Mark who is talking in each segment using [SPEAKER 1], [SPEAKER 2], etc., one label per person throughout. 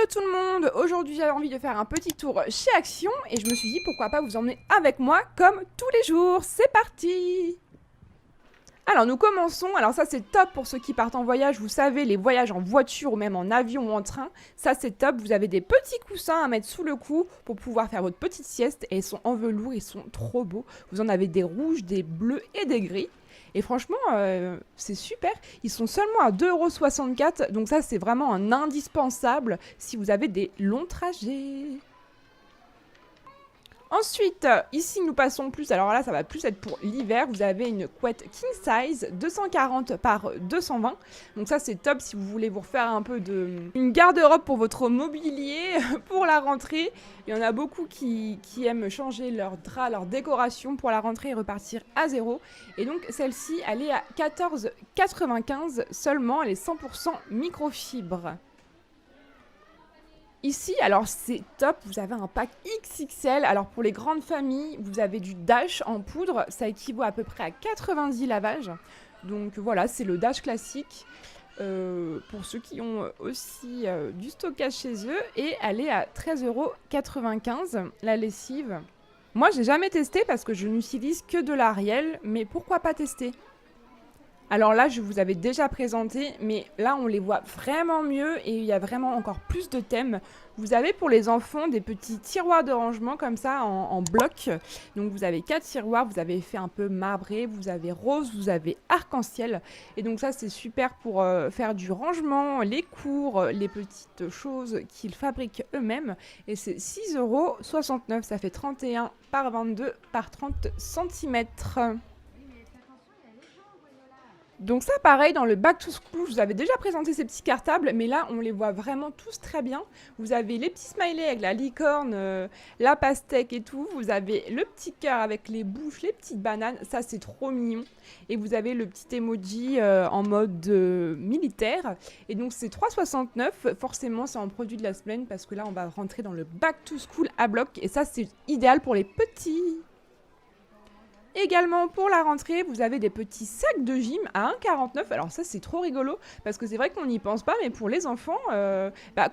[SPEAKER 1] Hello tout le monde. Aujourd'hui j'avais envie de faire un petit tour chez Action et je me suis dit pourquoi pas vous emmener avec moi comme tous les jours. C'est parti. Alors nous commençons, alors ça c'est top pour ceux qui partent en voyage, vous savez les voyages en voiture ou même en avion ou en train, ça c'est top, vous avez des petits coussins à mettre sous le cou pour pouvoir faire votre petite sieste et ils sont en velours, ils sont trop beaux, vous en avez des rouges, des bleus et des gris. Et franchement, c'est super. Ils sont seulement à 2,64 €, donc ça c'est vraiment un indispensable si vous avez des longs trajets. Ensuite, ici nous passons plus, alors là ça va plus être pour l'hiver, vous avez une couette king size 240 par 220, donc ça c'est top si vous voulez vous refaire un peu une garde-robe pour votre mobilier pour la rentrée. Il y en a beaucoup qui aiment changer leur drap, leur décoration pour la rentrée et repartir à zéro, et donc celle-ci elle est à 14,95 € seulement, elle est 100% microfibre. Ici, alors c'est top, vous avez un pack XXL. Alors pour les grandes familles, vous avez du Dash en poudre, ça équivaut à peu près à 90 lavages. Donc voilà, c'est le Dash classique. Pour ceux qui ont aussi du stockage chez eux. Et elle est à 13,95 € la lessive. Moi, j'ai jamais testé parce que je n'utilise que de l'Ariel, mais pourquoi pas tester ? Alors là, je vous avais déjà présenté, mais là, on les voit vraiment mieux et il y a vraiment encore plus de thèmes. Vous avez pour les enfants des petits tiroirs de rangement comme ça en bloc. Donc vous avez 4 tiroirs, vous avez fait un peu marbré, vous avez rose, vous avez arc-en-ciel. Et donc ça, c'est super pour faire du rangement, les cours, les petites choses qu'ils fabriquent eux-mêmes. Et c'est 6,69 €, ça fait 31 par 22 par 30 cm. Donc ça pareil dans le back to school, je vous avais déjà présenté ces petits cartables, mais là on les voit vraiment tous très bien. Vous avez les petits smileys avec la licorne, la pastèque et tout, vous avez le petit cœur avec les bouches, les petites bananes, ça c'est trop mignon. Et vous avez le petit emoji en mode militaire, et donc c'est 3,69 €, forcément c'est en produit de la semaine parce que là on va rentrer dans le back to school à bloc, et ça c'est idéal pour les petits. Également pour la rentrée, vous avez des petits sacs de gym à 1,49 €. Alors ça c'est trop rigolo parce que c'est vrai qu'on n'y pense pas, mais pour les enfants,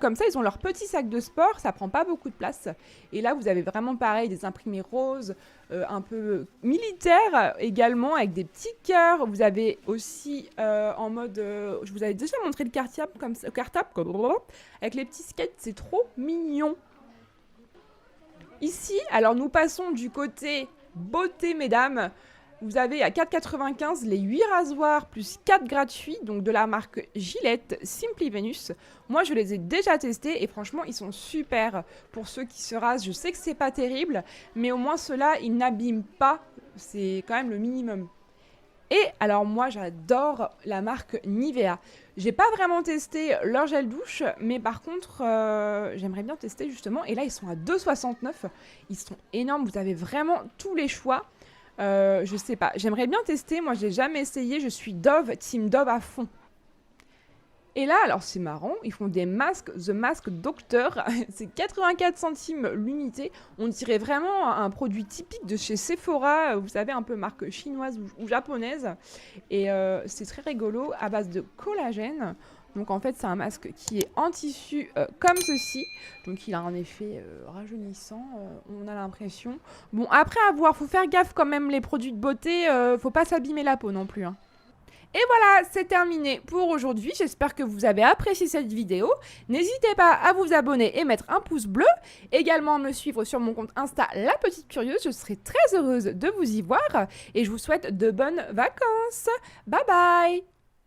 [SPEAKER 1] comme ça ils ont leur petit sac de sport, ça prend pas beaucoup de place. Et là vous avez vraiment pareil des imprimés roses, un peu militaires également avec des petits cœurs. Vous avez aussi en mode, je vous avais déjà montré le cartable comme ça, avec les petits skates, c'est trop mignon. Ici, alors nous passons du côté beauté mesdames, vous avez à 4,95 € les 8 rasoirs plus 4 gratuits, donc de la marque Gillette Simply Venus. Moi je les ai déjà testés et franchement ils sont super pour ceux qui se rasent. Je sais que c'est pas terrible, mais au moins ceux-là ils n'abîment pas, c'est quand même le minimum. Et alors moi j'adore la marque Nivea. J'ai pas vraiment testé leur gel douche, mais par contre j'aimerais bien tester justement. Et là ils sont à 2,69 €, ils sont énormes, vous avez vraiment tous les choix. Je sais pas, j'aimerais bien tester, moi j'ai jamais essayé, je suis Dove, team Dove à fond. Et là, alors c'est marrant, ils font des masques, The Mask Doctor, c'est 84 centimes l'unité. On dirait vraiment un produit typique de chez Sephora, vous savez, un peu marque chinoise ou japonaise. Et c'est très rigolo, à base de collagène. Donc en fait, c'est un masque qui est en tissu comme ceci. Donc il a un effet rajeunissant, on a l'impression. Bon, après avoir, faut faire gaffe quand même, les produits de beauté, faut pas s'abîmer la peau non plus, hein. Et voilà, c'est terminé pour aujourd'hui. J'espère que vous avez apprécié cette vidéo. N'hésitez pas à vous abonner et mettre un pouce bleu. Également me suivre sur mon compte Insta La Petite Curieuse. Je serai très heureuse de vous y voir. Et je vous souhaite de bonnes vacances. Bye bye!